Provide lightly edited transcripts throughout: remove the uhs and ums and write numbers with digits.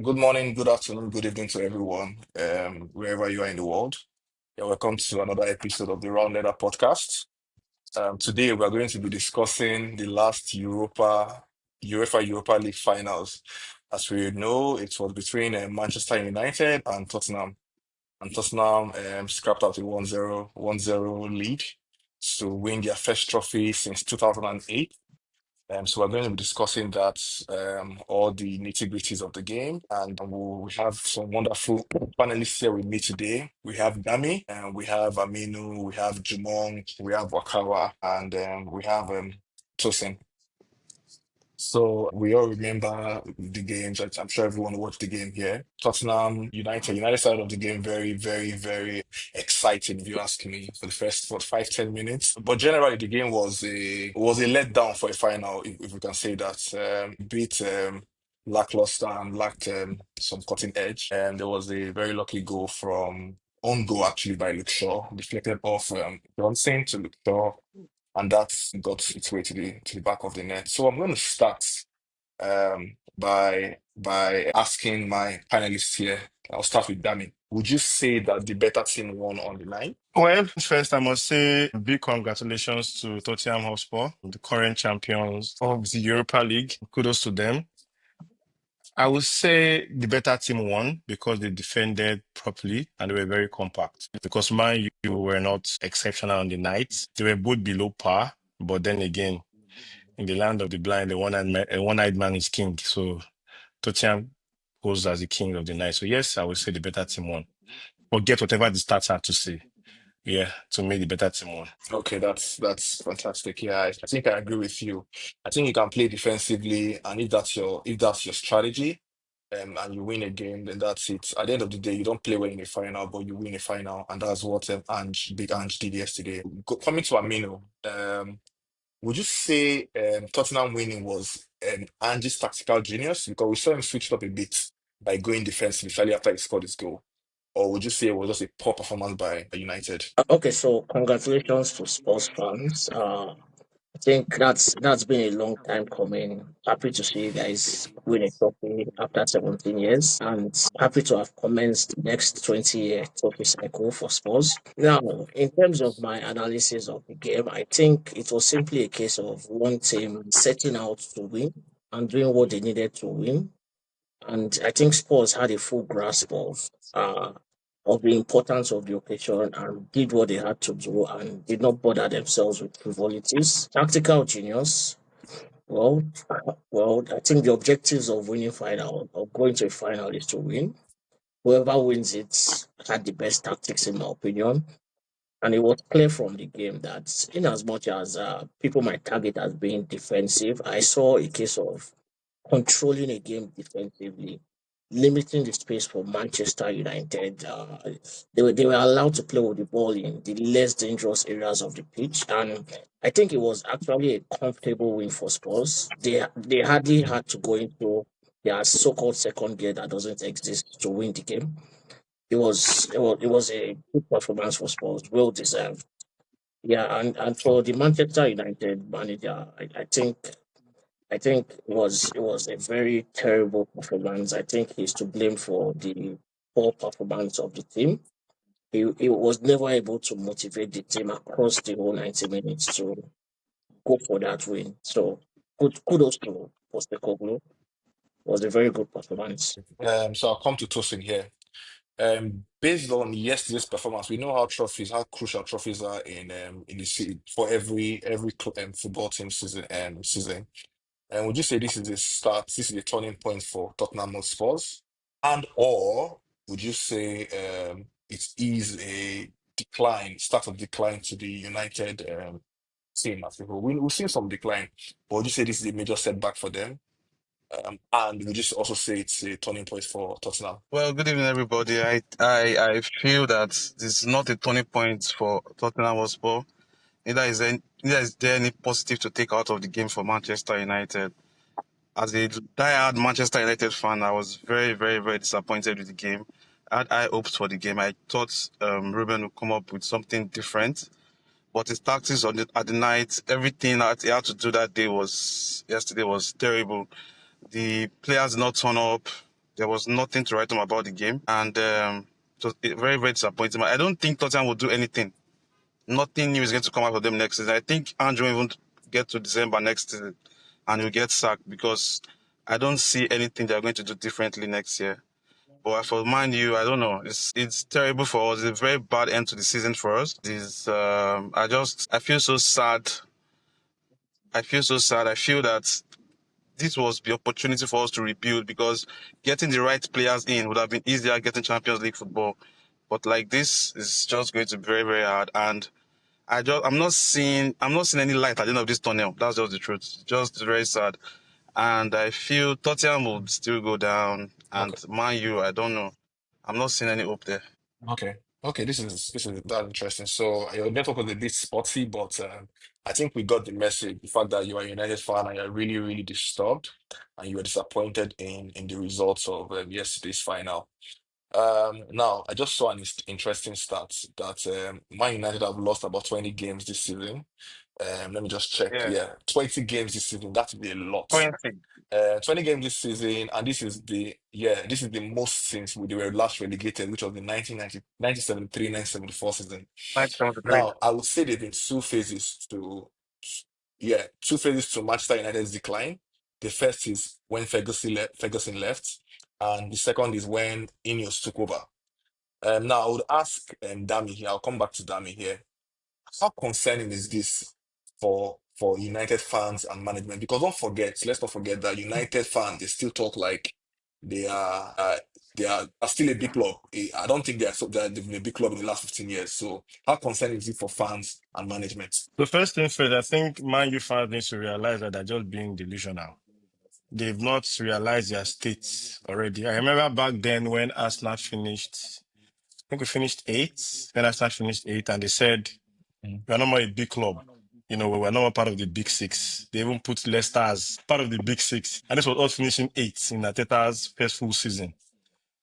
Good morning, good afternoon, good evening to everyone, wherever you are in the world. Yeah, welcome to another episode of the Round Letter Podcast. Today we are going to be discussing the last UEFA Europa League finals. As we know, it was between Manchester United and Tottenham. And Tottenham scrapped out a 1-0 lead to win their first trophy since 2008. So we're going to be discussing that, all the nitty-gritties of the game, and we have some wonderful panelists here with me today. We have Dami, and we have Aminu, we have Jumong, we have Wakawa, and we have Tosin. So we all remember the games. I'm sure everyone watched the game here. Tottenham United side of the game, very, very, very exciting, if you ask me, for the first 5, 10 minutes. But generally, the game was a letdown for a final, if we can say that. Bit lackluster and lacked some cutting edge. And there was a very lucky goal from own goal actually by Luke Shaw, deflected off Johnson to Luke Shaw, and that got its way to the back of the net. So I'm going to start by asking my panelists here. I'll start with Dami. Would you say that the better team won on the line? Well, first, I must say big congratulations to Tottenham Hotspur, the current champions of the Europa League. Kudos to them. I would say the better team won because they defended properly and they were very compact. Because Man U were not exceptional on the night. They were both below par, but then again, in the land of the blind, a one-eyed man is king. So Tottenham goes as the king of the night. So yes, I would say the better team won. Forget whatever the stats have to say. Yeah, to me, the better team won. Okay, that's fantastic. Yeah, I think I agree with you. I think you can play defensively, and if that's your strategy, and you win a game, then that's it. At the end of the day, you don't play well in a final, but you win a final, and that's what Big Ange did yesterday. Coming to Amino, would you say Tottenham winning was Ange's tactical genius? Because we saw him switch it up a bit by going defensive, especially after he scored his goal. Or would you say it was just a poor performance by United? Okay, so congratulations to sports fans. I think that's been a long time coming. Happy to see you guys win a trophy after 17 years, and happy to have commenced the next 20-year trophy cycle for Spurs. Now, in terms of my analysis of the game, I think it was simply a case of one team setting out to win and doing what they needed to win. And I think Spurs had a full grasp of the importance of the occasion and did what they had to do and did not bother themselves with frivolities. Tactical genius. Well, I think the objectives of winning final or going to a final is to win. Whoever wins it had the best tactics, in my opinion. And it was clear from the game that, in as much as people might target as being defensive, I saw a case of controlling a game defensively, limiting the space for Manchester United. They were allowed to play with the ball in the less dangerous areas of the pitch, and I think it was actually a comfortable win for Spurs. They hardly had to go into their so-called second gear that doesn't exist to win the game. It was a good performance for Spurs, well deserved. Yeah, and for the Manchester United manager, I think it was a very terrible performance. I think he's to blame for the poor performance of the team. He was never able to motivate the team across the whole 90 minutes to go for that win. So kudos to Postecoglou. It was a very good performance. So I'll come to Tosin here. Based on yesterday's performance, we know how crucial trophies are in the city for every football team season. And would you say this is the start? This is the turning point for Tottenham Hotspurs, and or would you say it is a start of decline to the United team as a whole? We've seen some decline, but would you say this is a major setback for them? And would you also say it's a turning point for Tottenham? Well, good evening, everybody. I feel that this is not a turning point for Tottenham Hotspur. Neither is there any positive to take out of the game for Manchester United. As a diehard Manchester United fan, I was very, very, very disappointed with the game. I had high hopes for the game. I thought Ruben would come up with something different, but his tactics at the night, everything that he had to do that day yesterday was terrible. The players did not turn up. There was nothing to write home about the game, and it was very, very disappointing. I don't think Tottenham will do anything. Nothing new is going to come out of them next season. I think Ange won't even get to December next season and he'll get sacked because I don't see anything they're going to do differently next year. But for Man U, I don't know. It's terrible for us. It's a very bad end to the season for us. I feel so sad. I feel so sad. I feel that this was the opportunity for us to rebuild because getting the right players in would have been easier getting Champions League football. But like this is just going to be very, very hard. And I'm not seeing any light at the end of this tunnel. That's just the truth. Just very sad. And I feel Tottenham will still go down and Okay. Man U, I don't know. I'm not seeing any hope there. Okay. Okay, this is that interesting. So your network was a bit spotty, but I think we got the message. The fact that you are a United fan and you're really, really disturbed, and you were disappointed in the results of yesterday's final. Now I just saw an interesting stat that Man United have lost about 20 games this season. Let me just check. Yeah. Yeah, 20 games this season. That would be a lot. 20. 20 games this season, and this is the most since they were last relegated, which was the 1973, 1974 season. 1973. Now, I would say there've been two phases to Manchester United's decline. The first is when Ferguson left, and the second is when Ineos took over. Now, I would ask Dami here. I'll come back to Dami here. How concerning is this for United fans and management? Because let's not forget that United fans they still talk like they are are still a big club. I don't think they've been a big club in the last 15 years. So how concerning is it for fans and management? The first thing first, I think Man U fans need to realize that they're just being delusional. They've not realized their state already. I remember back then when Arsenal finished, I think we finished eighth, when Arsenal finished eighth, and they said, Mm. we're no more a big club. You know, we're no more part of the big six. They even put Leicester as part of the big six. And this was us finishing eighth in Ateta's first full season.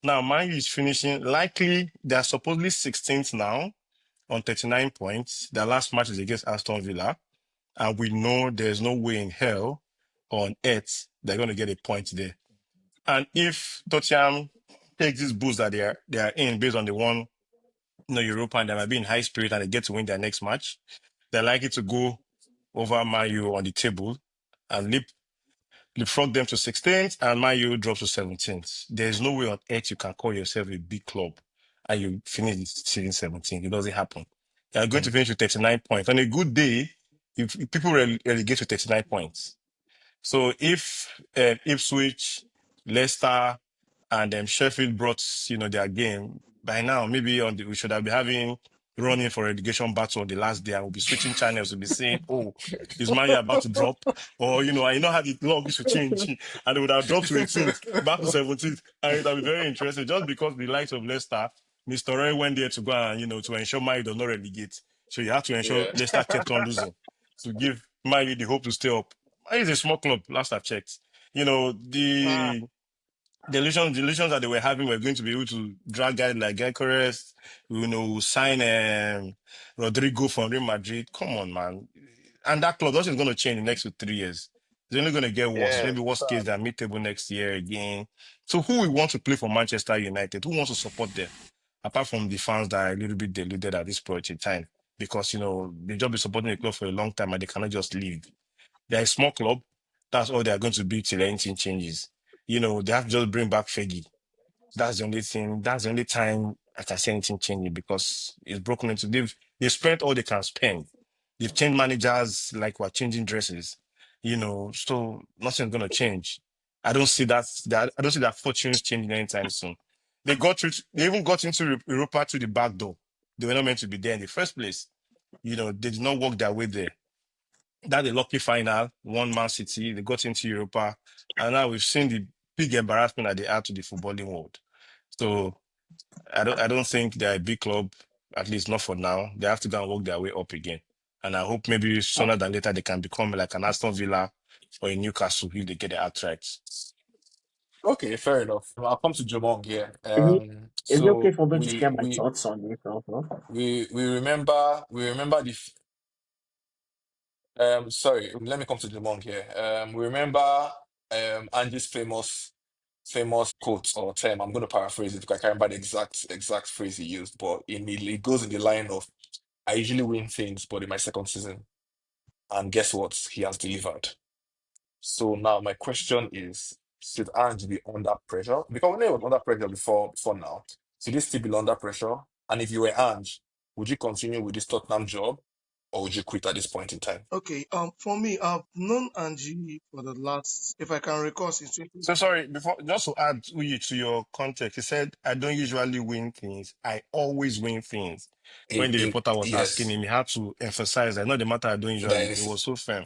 Now, Man U is finishing, likely, they're supposedly 16th now on 39 points. Their last match is against Aston Villa. And we know there's no way in hell or on earth they're going to get a point there. And if Tottenham takes this boost that they are in based on the one Europa and they might be in high spirit and they get to win their next match, they're likely to go over Man U on the table and leapfrog them to 16th and Man U drops to 17th. There's no way on earth you can call yourself a big club and you finish the season 17th. It doesn't happen. You're going to Mm. finish with 39 points. On a good day, if people relegate to 39 points. So if Ipswich, Leicester, and Sheffield brought their game by now, maybe we should have been having running for relegation battle on the last day, and we'll be switching channels. We'll be saying, "Oh, is Man U about to drop?" Or I know how the log used to change, and they would have dropped to 18th, back to 17th, and it would be very interesting. Just because the likes of Leicester, Mr. Ray went there to go and to ensure Man U does not relegate, so you have to ensure Yeah. Leicester kept on losing to give Man U the hope to stay up. It's a small club, last I've checked. Mm. The illusions that they were having were going to be able to drag guys like Gyökeres, sign Rodrigo from Real Madrid. Come on, man. And that club, nothing's going to change in the next 3 years. It's only going to get worse. Yeah. Maybe worst case, they're mid-table next year again. So who will want to play for Manchester United? Who wants to support them? Apart from the fans that are a little bit deluded at this point in time. Because, they've just been supporting the club for a long time and they cannot just leave. They're a small club. That's all they're going to be till anything changes. They have to just bring back Feggy. That's the only thing. That's the only time I can see anything changing because it's broken into. They've spent all they can spend. They've changed managers like we're changing dresses. So nothing's gonna change. I don't see that I don't see that fortunes changing anytime soon. They even got into Europa through the back door. They were not meant to be there in the first place. They did not work their way there. That a lucky final, one Man City, they got into Europa, and now we've seen the big embarrassment that they add to the footballing world. So I don't think they're a big club, at least not for now. They have to go and work their way up again. And I hope maybe sooner than later they can become like an Aston Villa or a Newcastle if they get the outright. Okay, fair enough. I'll come to Jumong here. Is it okay So for me to we share my we thoughts on this also? we remember the sorry, let me come to Jumong here. We remember Ange's famous famous quote or term. I'm going to paraphrase it because I can't remember the exact phrase he used, but it goes in the line of, "I usually win things, but in my second season, and guess what? He has delivered." So now my question is, should Ange be under pressure? Because when he was under pressure before now, should he still be under pressure? And if you were Ange, would you continue with this Tottenham job, or would you quit at this point in time? Okay. For me, I've known Angie for the last, if I can recall, since 20. So sorry, before just to add Uyi to your context, he said, I don't usually win things. I always win things. When the reporter was asking Yes, him, he had to emphasize that not the matter I don't that usually. It is, was so firm.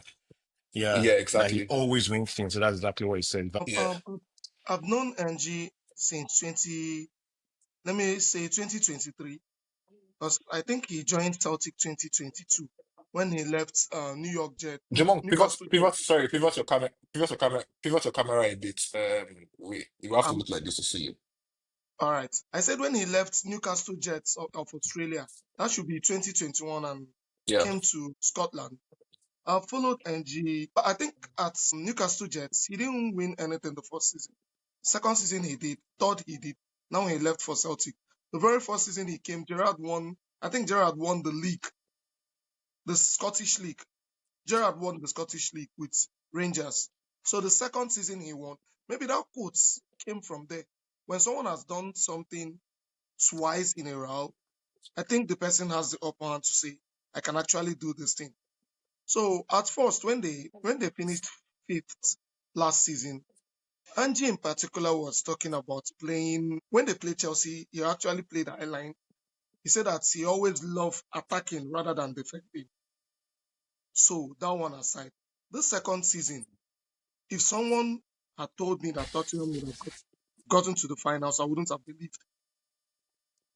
Yeah, yeah, that he exactly. always wins things. So that's exactly what he said. Yeah. I've known Angie since 20. Let me say 2023, because I think he joined Celtic 2022 when he left New York Jet, Jumong, Newcastle Jet. sorry, pivot your camera a bit. You have to Um, look like this to see you. all right. I said when he left Newcastle Jets of Australia, that should be 2021, and Yeah. came to Scotland. I followed NG, but I think at Newcastle Jets, he didn't win anything the first season. Second season he did, third he did. Now he left for Celtic. The very first season he came, Gerrard won. I think Gerrard won the league, the Scottish League. Gerrard won the Scottish League with Rangers. So the second season he won. Maybe that quote came from there. When someone has done something twice in a row, I think the person has the upper hand to say, I can actually do this thing. So at first, when they finished fifth last season, Angie in particular was talking about playing when they played Chelsea. He actually played high line. He said that he always loved attacking rather than defending. So that one aside, this second season, if someone had told me that Tottenham would have gotten to the finals, I wouldn't have believed.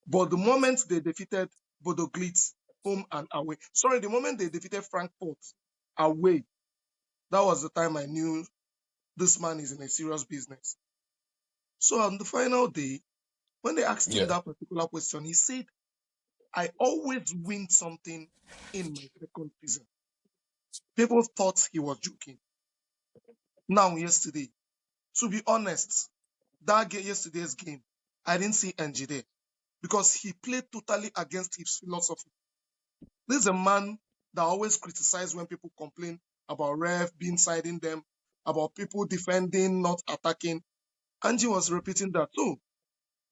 But the moment they defeated Bodo Glimt home and away, sorry, the moment they defeated Frankfurt away, that was the time I knew this man is in a serious business. So on the final day, when they asked him Yeah. that particular question, he said, I always win something in my second season. People thought he was joking. Now, yesterday, to be honest, yesterday's game, I didn't see NG there because he played totally against his philosophy. This is a man that always criticizes when people complain about ref being siding them, about people defending, not attacking. Angie was repeating that. So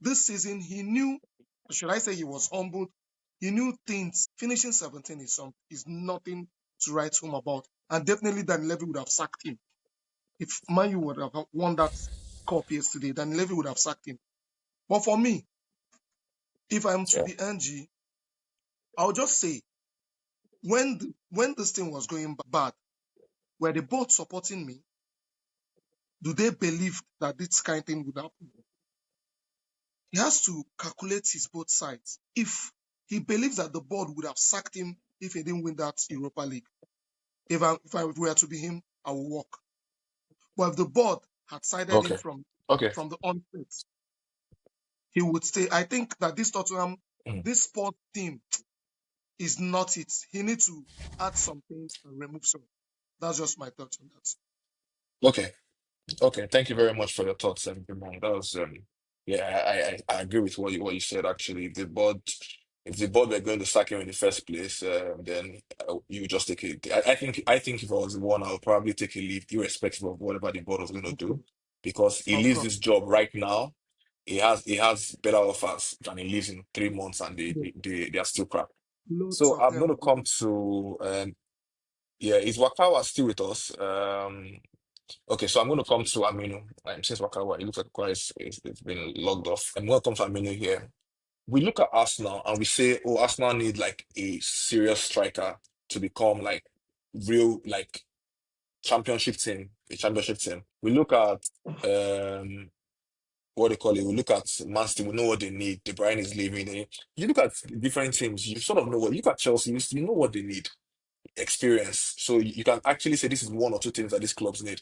this season, he knew, should I say he was humbled? He knew things. Finishing 17 is nothing to write home about. And definitely Dan Levy would have sacked him. If Man U would have won that cup yesterday, Dan Levy would have sacked him. But for me, if I'm to Yeah. be Angie, I'll just say, when this thing was going bad, were they both supporting me? Do they believe that this kind of thing would happen? He has to calculate his both sides. If he believes that the board would have sacked him if he didn't win that Europa League, if I were to be him, I would walk. But if the board had sided him Okay. from Okay. the onset, he would stay. I think that this Tottenham, Mm. this sport team is not it. He needs to add some things and remove some. That's just my thoughts on that. Okay. Okay. Thank you very much for your thoughts, Jumong. That was yeah, I agree with what you said actually. If the board were going to sack him in the first place, then you would just take it. I think if I was the one, I would probably take a leave, irrespective of whatever the board was going to Of do, course. because he Of leaves course. this job right now. He has better offers than he leaves in 3 months, and Yes. they are still crap. Lots So of I'm going them to are. come to yeah, is Wakawa still with us? Okay, so I'm going to come to Aminu. Since Wakawa, it looks like Wakawa it's been logged off. I'm going to come to Aminu here. We look at Arsenal and we say, oh, Arsenal need like a serious striker to become like real like championship team, a championship team. We look at what they call it. We look at Man City. We know what they need. De Bruyne is leaving. You look at different teams. You sort of know what. You look at Chelsea. You know what they need. Experience. So you can actually say this is one or two things that these clubs need.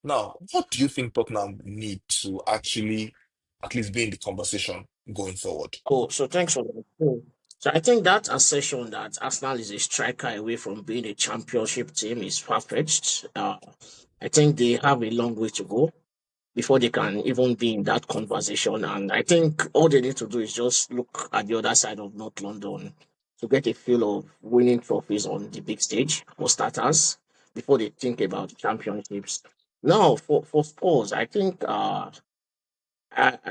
Now, what do you think Tottenham need to actually at least be in the conversation going forward? Cool. So thanks for that. So I think that assertion that Arsenal is a striker away from being a championship team is far-fetched. I think they have a long way to go before they can even be in that conversation. And I think all they need to do is just look at the other side of North London to get a feel of winning trophies on the big stage for starters before they think about championships. Now, for Spurs, I think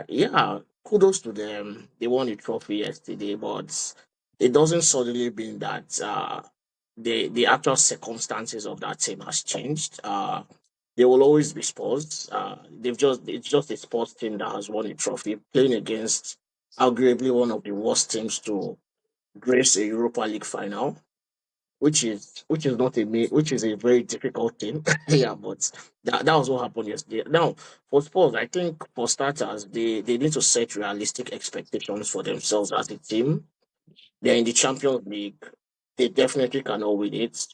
yeah, kudos to them. They won a trophy yesterday, but it doesn't suddenly mean that the actual circumstances of that team has changed. They will always be Spurs. It's just a sports team that has won a trophy, playing against arguably one of the worst teams to grace a Europa League final, which is not which is a very difficult thing. Yeah, but that was what happened yesterday. Now, for Spurs, I think for starters, they need to set realistic expectations for themselves as a team. They're in the Champions League. They definitely cannot win it.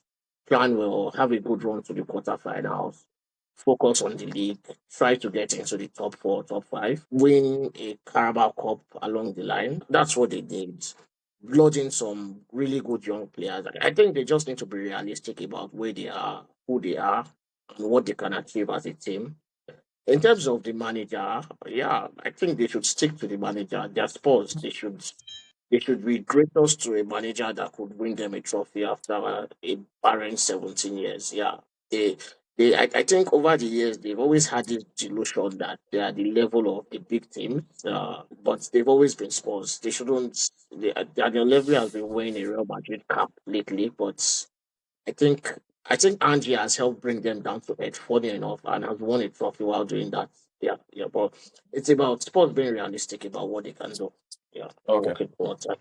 Plan well, have a good run to the quarterfinals. Focus on the league. Try to get into the top four, top five. Win a Carabao Cup along the line. That's what they did. Blood in some really good young players. I think they just need to be realistic about where they are, who they are, and what they can achieve as a team. In terms of the manager, yeah, I think they should stick to the manager. Their sports, they should be gracious to a manager that could win them a trophy after a barren 17 years. Yeah, they, I think over the years they've always had this delusion that they are the level of the big teams, but they've always been Spurs. They shouldn't. Their level has been wearing a Real Madrid cap lately, but I think I think Angie has helped bring them down to earth, funny enough, and has won a trophy while doing that. Yeah, yeah, but it's about Spurs being realistic about what they can do. Yeah, and Okay. working towards that.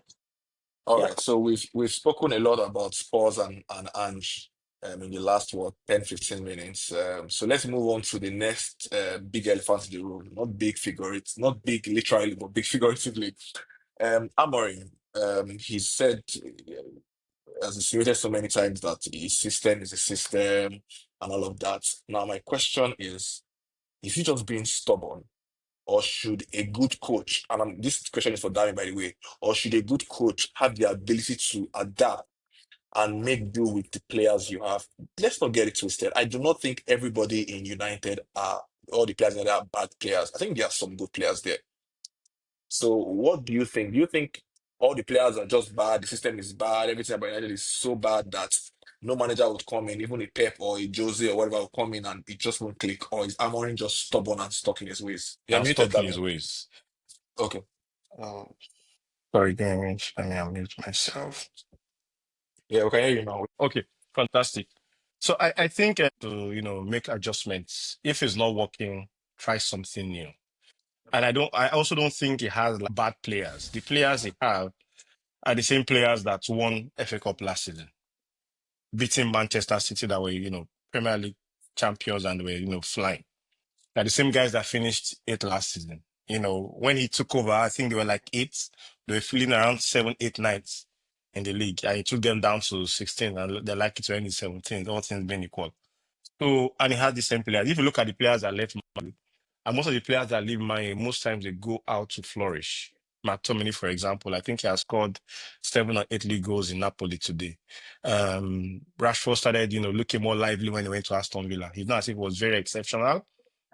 All Yeah. right. So we've spoken a lot about Spurs and Ange in the last 10-15 minutes. So let's move on to the next big elephant in the room. Not big figurative, not big literally, but big figuratively. Amorim. He said, has insinuated so many times that his system is a system and all of that. Now my question is he just being stubborn? Or should a good coach, and this question is for Dami, by the way, or should a good coach have the ability to adapt and make do with the players you have? Let's not get it twisted. I do not think everybody in United all the players in United are bad players. I think there are some good players there. So what do you think? Do you think all the players are just bad, the system is bad, everything about United is so bad that no manager would come in, even a Pep or a Jose or whatever will come in and it just won't click? Or is Amorim just stubborn and stuck in his ways? You're I'm muted, stuck in his Damien. ways. Okay. Uh, Sorry, damage. Let me unmute myself. Yeah, we can hear you now. Okay, fantastic. So I think to make adjustments. If it's not working, try something new. And I also don't think he has like bad players. The players he have are the same players that won FA Cup last season, beating Manchester City that were Premier League champions and were flying. They're the same guys that finished eighth last season. When he took over, I think they were like eighth. They were feeling around 7, 8, 9th in the league. And he took them down to 16 and they're likely to end in 17th, all things being equal. So, and he had the same players. If you look at the players that left Man U, and most of the players that leave Man U, most times they go out to flourish. McTominay, for example, I think he has scored 7 or 8 league goals in Napoli today. Rashford started, looking more lively when he went to Aston Villa. He's not as if it was very exceptional.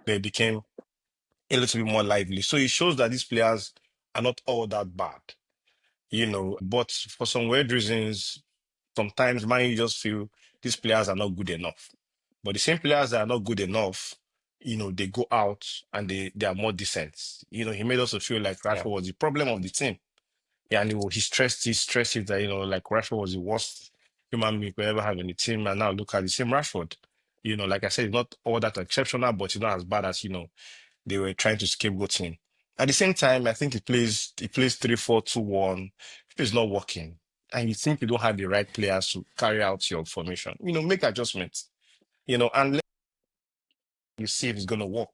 They became a little bit more lively. So it shows that these players are not all that bad, but for some weird reasons, sometimes man, you just feel these players are not good enough. But the same players that are not good enough, they go out and they are more decent. He made us feel like Yeah. Rashford was the problem of the team. Yeah, and he stressed it that, like Rashford was the worst human being we ever have in the team. And now look at the same Rashford. Like I said, he's not all that exceptional, but he's not as bad as, they were trying to scapegoat him. At the same time, I think he plays 3-4-2-1. If it's not working, and you think you don't have the right players to carry out your formation, make adjustments. And let you see if it's gonna work.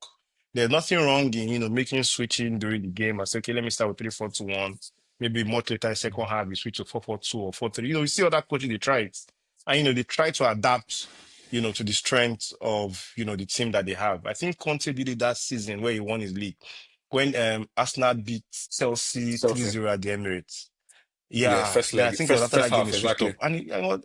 There's nothing wrong in making switching during the game. I say, okay, let me start with 3-4-2-1. Maybe more later, second half, we switch to 4-4-2 or 4-3. You see other coaches they try it, and they try to adapt. To the strength of the team that they have. I think Conte did it that season where he won his league when Arsenal beat Chelsea Chelsea. 3-0 at the Emirates. Yeah, Yeah, first then I leg, think it was first after first that game half, he switched exactly. up. And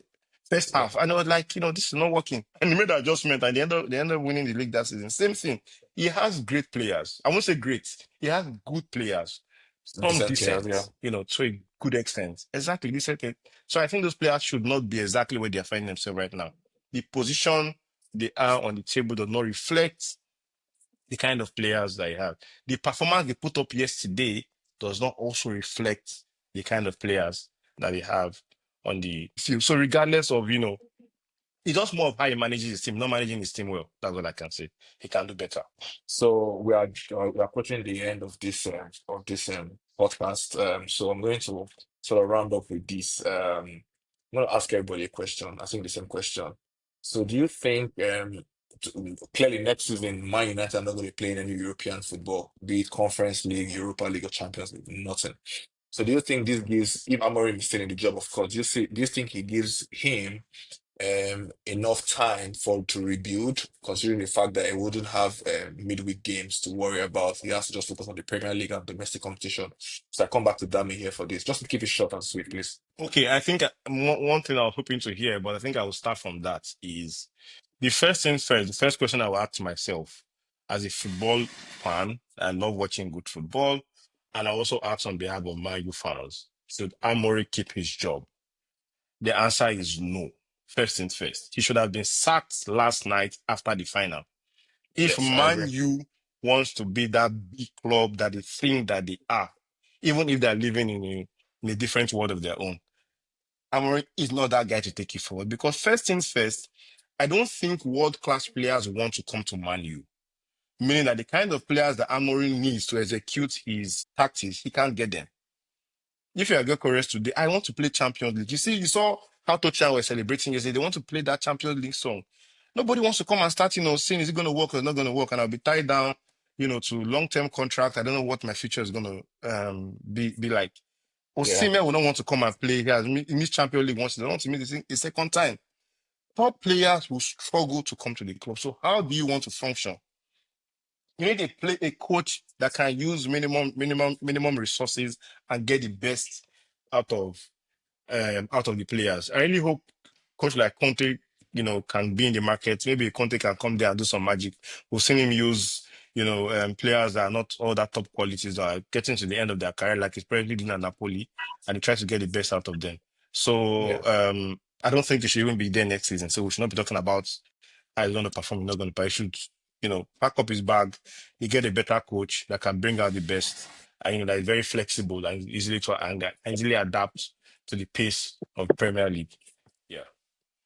first Yeah. half. And I was like, this is not working. And he made the adjustment and they ended up winning the league that season. Same thing. He has great players. I won't say great. He has good players. Some Decent players, decent, yeah. to a good extent. Exactly. Decent. So I think those players should not be exactly where they're finding themselves right now. The position they are on the table does not reflect the kind of players they have. The performance they put up yesterday does not also reflect the kind of players that they have on the field. So regardless of, it's just more of how he manages his team, not managing his team well. That's what I can say. He can do better. So we are approaching the end of this podcast. So I'm going to sort of round up with this. I'm going to ask everybody a question. I think the same question. So do you think clearly next season Man United are not going to be playing any European football, be it Conference League, Europa League, or Champions League? Nothing. So do you think this gives, if Amorim is still in the job, of course, do you think he gives him enough time for to rebuild, considering the fact that he wouldn't have midweek games to worry about. He has to just focus on the Premier League and domestic competition. So I come back to Dami here for this. Just to keep it short and sweet, please. Okay, I think one thing I was hoping to hear, but I think I will start from that is the first thing first. The first question I will ask myself as a football fan and not watching good football, and I also ask on behalf of my U fans, should Amorim keep his job? The answer is no. First things first. He should have been sacked last night after the final. If Yes, I Man agree. U wants to be that big club that they think that they are, even if they're living in a different world of their own, Amorim is not that guy to take it forward. Because first things first, I don't think world-class players want to come to Man U. Meaning that the kind of players that Amorim needs to execute his tactics, he can't get them. If you are Gyökeres today, I want to play Champions League. You saw how Tottenham were celebrating yesterday. They want to play that Champions League song. Nobody wants to come and start, saying, is it going to work or not going to work? And I'll be tied down, to long-term contract. I don't know what my future is going to be like. Yeah, Osimhen will not want to come and play. He has missed Champions League once. They don't want to miss the a second time. Top players will struggle to come to the club. So how do you want to function? You need a coach that can use minimum resources and get the best out of the players. I really hope coach like Conte, can be in the market. Maybe Conte can come there and do some magic. We've seen him use, players that are not all that top qualities that are getting to the end of their career, like he's probably doing at Napoli, and he tries to get the best out of them. yeah, So I don't think they should even be there next season. So we should not be talking about how he's going to perform, he's not going to play. He should, pack up his bag, he get a better coach that can bring out the best, and that is very flexible and easily adapt to the pace of Premier League. Yeah.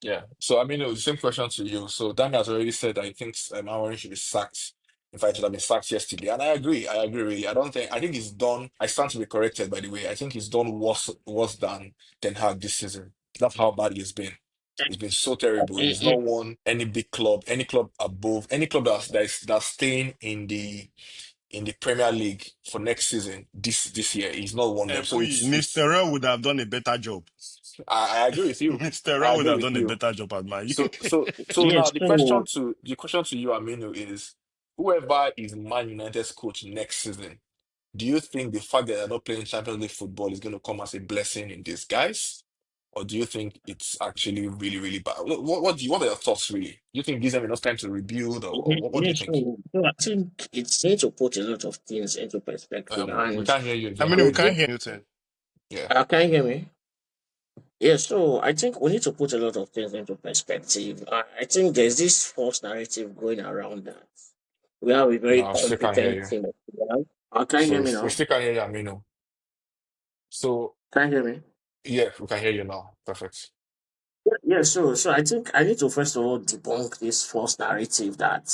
yeah. So I mean, the same question to you. So Dami has already said that he thinks Amorim should be sacked. In fact, he should have been sacked yesterday, and I agree. I agree really. I think he's done. I stand to be corrected, by the way. I think he's done worse than Ten Hag this season. That's how bad he's been. He's been so terrible. It, He's not it, won any big club, any club above, any club that's staying in the Premier League for next season. This year, he's not won them. So it's. Mr. Ra would have done a better job. I agree with you. Mr. Ra I would agree have with done a you. better job at Man U. So yes, now so the question to you, Aminu, is whoever is Man United's coach next season, do you think the fact that they're not playing Champions League football is going to come as a blessing in disguise? Or do you think it's actually really, really bad? What are your thoughts really? Do you think it gives them enough time to rebuild or what do you yes, think? so I think it's need to put a lot of things into perspective. We And can't hear you if I you're mean, not we with can't this, hear Newton. yeah. can you hear me? Yes, so I think we need to put a lot of things into perspective. I think there's this false narrative going around that we have a very No, I still can't hear competent you. team of players. Can you So hear me we now? still can't hear you, Aminu. So Can you hear me? yeah, we can hear you now. Perfect. Yeah, so I think I need to first of all debunk this false narrative that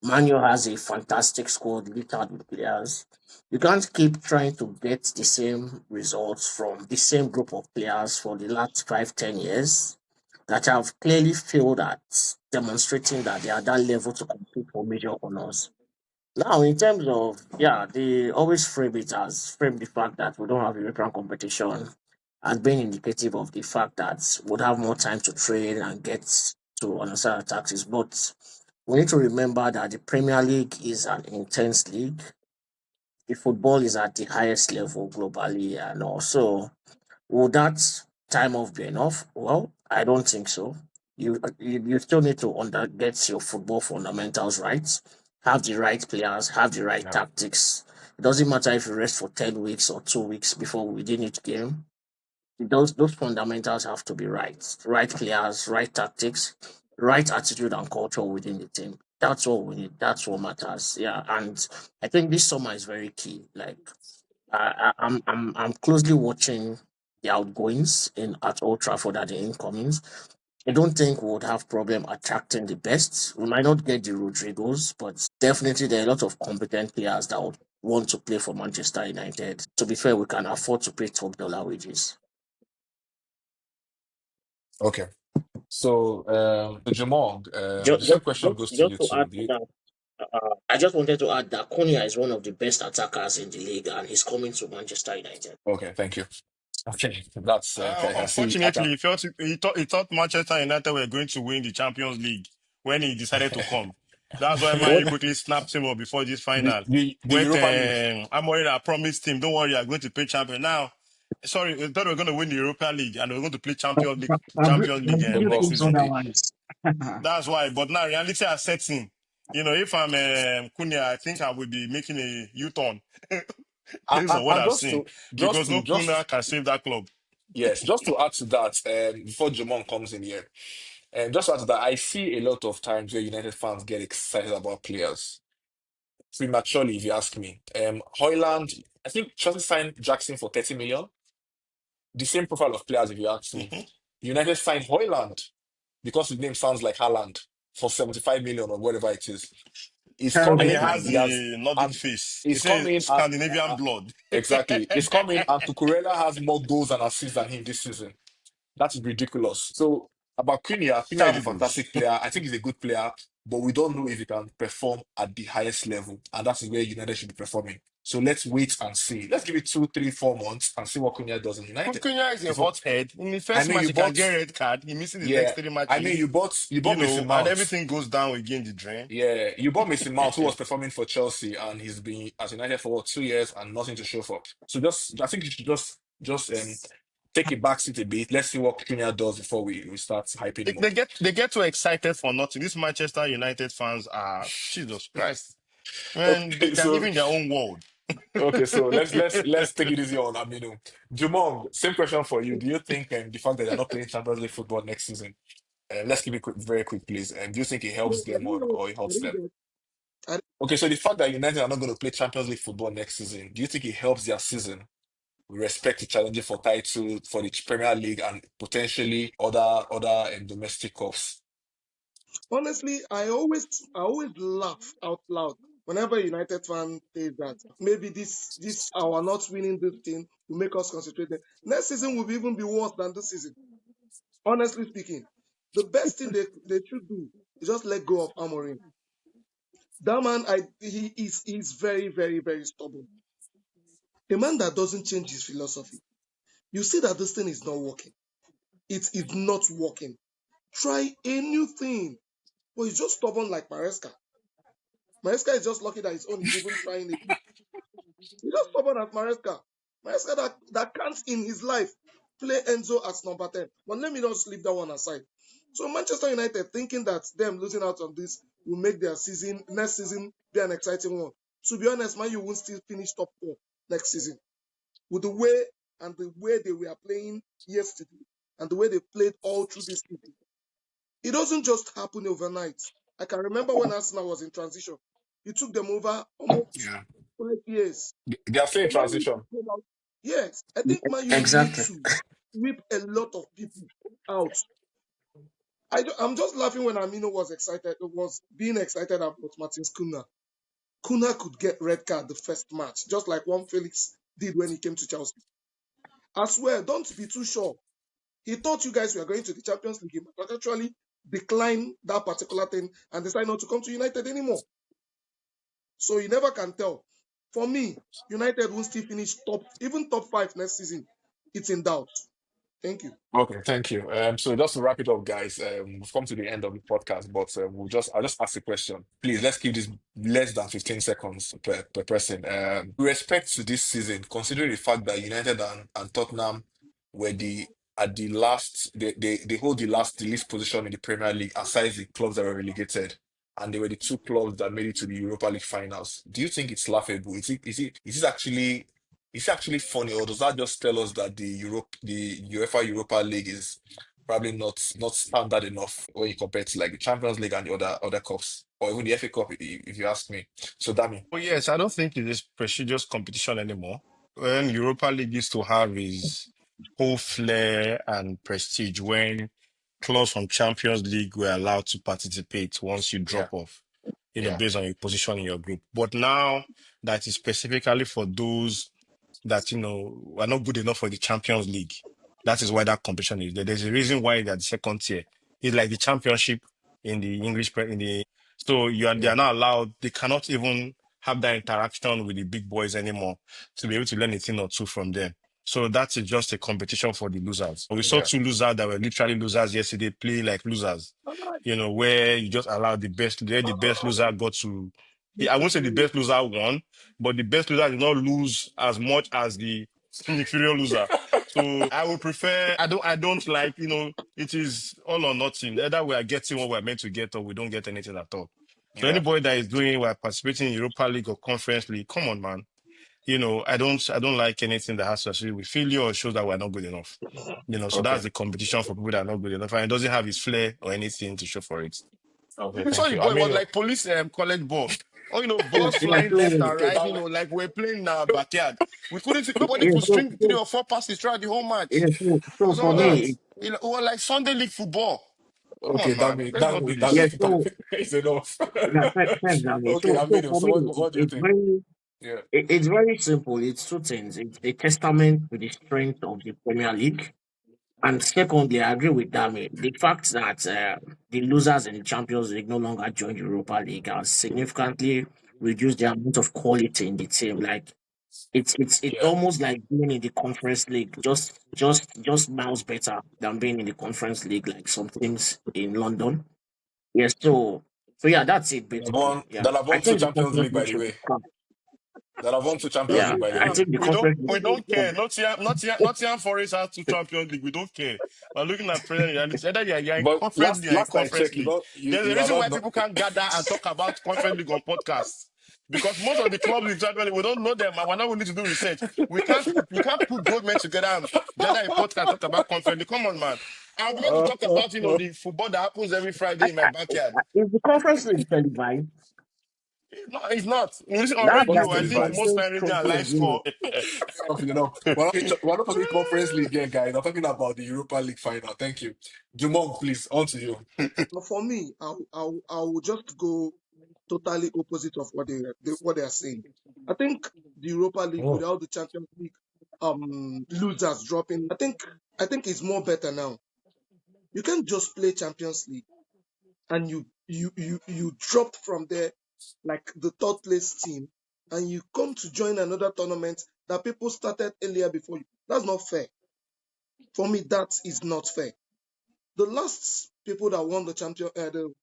Manu has a fantastic squad littered with players. You can't keep trying to get the same results from the same group of players for the last 5, 10 years that have clearly failed at demonstrating that they are that level to compete for major honors. Now, in terms of, yeah, they always frame the fact that we don't have European competition as being indicative of the fact that we'd have more time to train and get to understand our tactics. But we need to remember that the Premier League is an intense league. The football is at the highest level globally, and also would that time off be enough? Well, I don't think so. You still need to get your football fundamentals right, have the right players, have the right Yeah. tactics. It doesn't matter if you rest for 10 weeks or 2 weeks before within each game. Those fundamentals have to be right. Right players, right tactics, right attitude and culture within the team. That's what we need. That's what matters. Yeah, and I think this summer is very key. Like I'm closely watching the outgoings in at Old Trafford and the incomings. I don't think we would have problem attracting the best. We might not get the Rodrigos, but definitely there are a lot of competent players that would want to play for Manchester United. To be fair, we can afford to pay top dollar wages. Okay. So, Jumong, Just, the same just, question just, goes to just you to too. add to that, I just wanted to add that Konya is one of the best attackers in the league, and he's coming to Manchester United. Okay, thank you. Okay, that's okay. I can see. I can. Unfortunately, he thought Manchester United were going to win the Champions League when he decided to come. That's why Man What? U quickly snapped him up before this the, final. the When Europa League. Amorim promised him, "Don't worry, you're going to play champion." Now, sorry, we thought we were going to win the Europa League and we are going to play Champions League They've next Proves lost. season. otherwise. That's why. But now reality has set in. If I'm Cunha, I think I will be making a U-turn based on what And I've seen because no Cunha can save that club. yes, just to add to that, before Jumong comes in here, and just to add to that, I see a lot of times where United fans get excited about players prematurely, if you ask me. Hoyland, I think Chelsea signed Jackson for 30 million. The same profile of players, if you ask me. Mhm. United signed Hoyland because his name sounds like Haaland for 75 million or whatever it is. He's And he coming has and he has the Nordic and face. He he's says coming and Scandinavian blood. exactly. He's coming and Cucurella has more goals and assists than him this season. That is ridiculous. So about Cunha, Cunha is a Shambles. fantastic player. I think he's a good player, but we don't know if he can perform at the highest level, and that is where United should be performing. So let's wait and see. Let's give it 2, 3, 4 months and see what Cunha does in United. Cunha is a Before hot head. In the I first mean, match, you he can bought, get red card. He missing the next yeah. three I mean, matches. you bought Mason And Mount. everything goes down again the drain. Yeah, you bought Mason Mount, who was performing for Chelsea, and he's been at United for what, 2 years and nothing to show for. So just, I think you should just take a back seat a bit. Let's see what Cunha does before we start hyping They, him they up. get they get too excited for nothing. These Manchester United fans are Jesus Christ. Man, Okay, they're so living their own world. so let's take it easy on Aminu. Jumong, same question for you. Do you think the fact that they're not playing Champions League football next season, let's keep it quick, very quick, please. Do you think it No, helps I them didn't know. or it I hurts didn't them? get. I, Okay, so the fact that United are not going to play Champions League football next season, do you think it helps their season with respect to challenging for title for the Premier League and potentially other domestic cups? honestly, I always laugh out loud whenever a United fan says that maybe this our not winning this thing will make us concentrate. Next season will even be worse than this season. Honestly speaking, the best thing they should do is just let go of Amorim. That man, he's very very very stubborn. A man that doesn't change his philosophy. You see that this thing is not working. It is not working. Try a new thing. But he's just stubborn like Maresca. Maresca is just lucky that his own is even trying it. He's just stubborn as Maresca. Maresca that can't in his life play Enzo as number 10. But let me just leave that one aside. So Manchester United thinking that them losing out on this will make their season next season be an exciting one. To be honest, Man, you won't still finish top 4 next season. With the way they were playing yesterday and the way they played all through this season. It doesn't just happen overnight. I can remember when Arsenal was in transition. It took them over almost Yeah. 5 years. They are still in So Man U need transition. to come out. Yes, I think Man U need Exactly. to whip a lot of people out. I'm just laughing when Amino was being excited about Martin's Kuna. Kuna could get red card the first match, just like one Felix did when he came to Chelsea. I swear, don't be too sure. He thought you guys were going to the Champions League, but actually declined that particular thing and decided not to come to United anymore. So you never can tell. For me, United will still finish top 5 next season. It's in doubt. Thank you. Okay, thank you. So just to wrap it up, guys, we've come to the end of the podcast, but I'll just ask a question. Please, let's keep this less than 15 seconds per person. With respect to this season, considering the fact that United and Tottenham were the at the last, they hold the least position in the Premier League aside the clubs that were relegated, and they were the two clubs that made it to the Europa League finals. Do you think it's laughable? Is it actually funny, or does that just tell us that the UEFA Europa League is probably not standard enough when you compare it to like the Champions League and the other cups, or even the FA Cup, if you ask me? So, Dami. Well, yes, I don't think it is prestigious competition anymore. When Europa League used to have his whole flair and prestige when clubs from Champions League were allowed to participate once you Yeah, drop off, yeah, based on your position in your group. But now that is specifically for those that, are not good enough for the Champions League. That is why that competition is there. There's a reason why they're the second tier. It's like the championship in the in the so they yeah. are not allowed, they cannot even have that interaction with the big boys anymore to be able to learn a thing or two from them. So that is just a competition for the losers. We saw Yeah. two losers that were literally losers yesterday play like losers, where you just allow the best loser got to, I won't say the best loser won, but the best loser did not lose as much as the inferior loser. So I would prefer, I don't like, it is all or nothing. Either we are getting what we're meant to get or we don't get anything at all. So Yeah. anybody that is we're participating in Europa League or Conference League, come on, man. I don't like anything that has to do with failure or shows that we're not good enough. So Okay. that's the competition for people that are not good enough. And it doesn't have its flair or anything to show for it. Okay. We saw Thank the you. I boy was mean, like police college ball. Oh, Yeah, balls yeah, flying left so and okay, right, Dami. like we're playing in our backyard. We couldn't see, nobody yeah, could string three or four passes throughout the whole yeah, match. so So for All right. me, it was like Sunday league football. Come Okay, on, man. Dami, Let's not do Dami, yeah, this. Dami, so Dami is enough. yeah, thanks, Dami. Okay, So Aminu. for So me, what do you it's think? very Yeah. it's very simple. It's two things. It's a testament to the strength of the Premier League. And secondly, I agree with Dami. The fact that the losers in the Champions League no longer join the Europa League has significantly reduced the amount of quality in the team. Like it's Yeah. almost like being in the Conference League, just miles better than being in the Conference League, like some teams in London. Yes, so yeah, that's it basically. Yeah, That have I won two think the Champions Conference League, by League the should be way. scrapped. That have won two Champions Yeah, League, by the I way. think the We don't Conference we League. don't care. Nottingham Forest has two Champions League. We don't care. We're looking at Premier League. It's either you're in But Conference League or in last I Conference checked, League. There's a you are reason not, why not people can't gather and talk about Conference League on podcasts. Because most of the clubs in Champions League, we don't know them, and we're not willing to do research. We can't put both men together and gather a podcast and talk about Conference League. Come on, man. I'll be able to talk about the football that happens every Friday in my backyard. Is the Conference League televised? No, it's not. We listen on That's what is radio. like I the think most televised. biggest time radio and trophy live of Europe. score. We're not talking Conference League again, guys. We're talking about the Europa League final. Thank you. Jumong, please, on to you. But for me, I will just go totally opposite of what they are saying. I think the Europa League Oh. without the Champions League losers dropping, I think it's more better now. You can't just play Champions League and you dropped from there like the third place team and you come to join another tournament that people started earlier before you. That's not fair. For me, that is not fair. The last people that won the champion,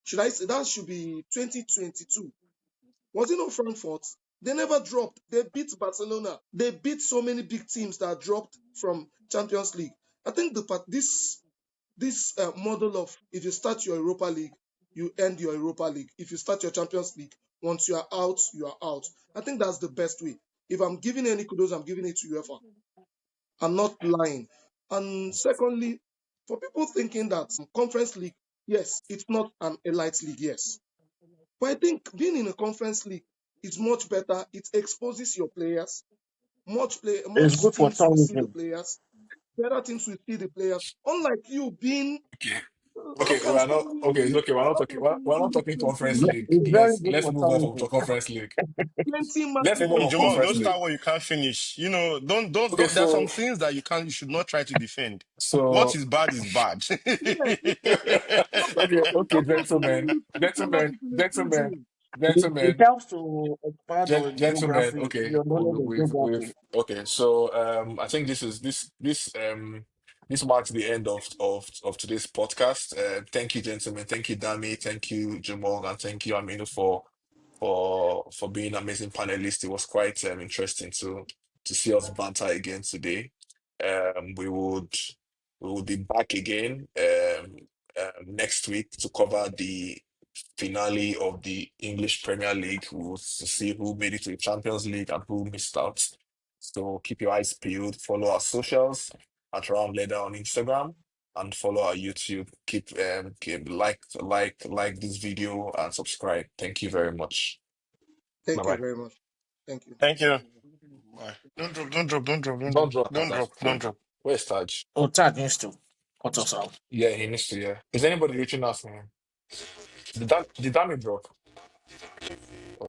should I say that should be 2022? Was it not Frankfurt? They never dropped. They beat Barcelona. They beat so many big teams that dropped from Champions League. I think this model of if you start your Europa League, you end your Europa League. If you start your Champions League, once you are out, you are out. I think that's the best way. If I'm giving any kudos, I'm giving it to UEFA. I'm not lying. And secondly, for people thinking that conference league, yes, it's not an elite league, yes. But I think being in a conference league is much better. It exposes your players. It's Much good for teams will see the tourism. players. Better teams will see the players. Unlike you being Okay. Okay, look we at are not Premier okay. It's League. okay. We're not talking Conference League. It's very good Let's for move on from tourism. Conference League. Plenty Let's matches move on on from Jumong, TV. Conference don't League. start what you can't finish. Okay, There are some things that you should not try to defend. What so is bad is bad. Yes, okay, Premier League, plenty matches in a season. It gentlemen, helps to expand on gentlemen. geography, Okay, your knowledge of we've geography. okay. So I think this marks the end of today's podcast. Thank you, gentlemen. Thank you, Dami. Thank you, Jamal, and thank you, Aminu, for being amazing panelists. It was quite interesting to see us banter again today. We would We will be back again next week to cover the finale of the English Premier League. We'll see who made it to the Champions League and who missed out. So keep your eyes peeled. Follow our socials at Round Leather on Instagram and follow our YouTube. Keep like this video and subscribe. Thank you very much. Bye Thank you bye. very much. Thank you. Thank you. Bye. Don't drop, don't drop, don't drop, don't Don't drop, drop don't that. drop, don't drop. Where's Taj? Oh, Tad needs to cut us out. Yeah, he needs to. Yeah. Is anybody reaching out for him? Did Dami drop?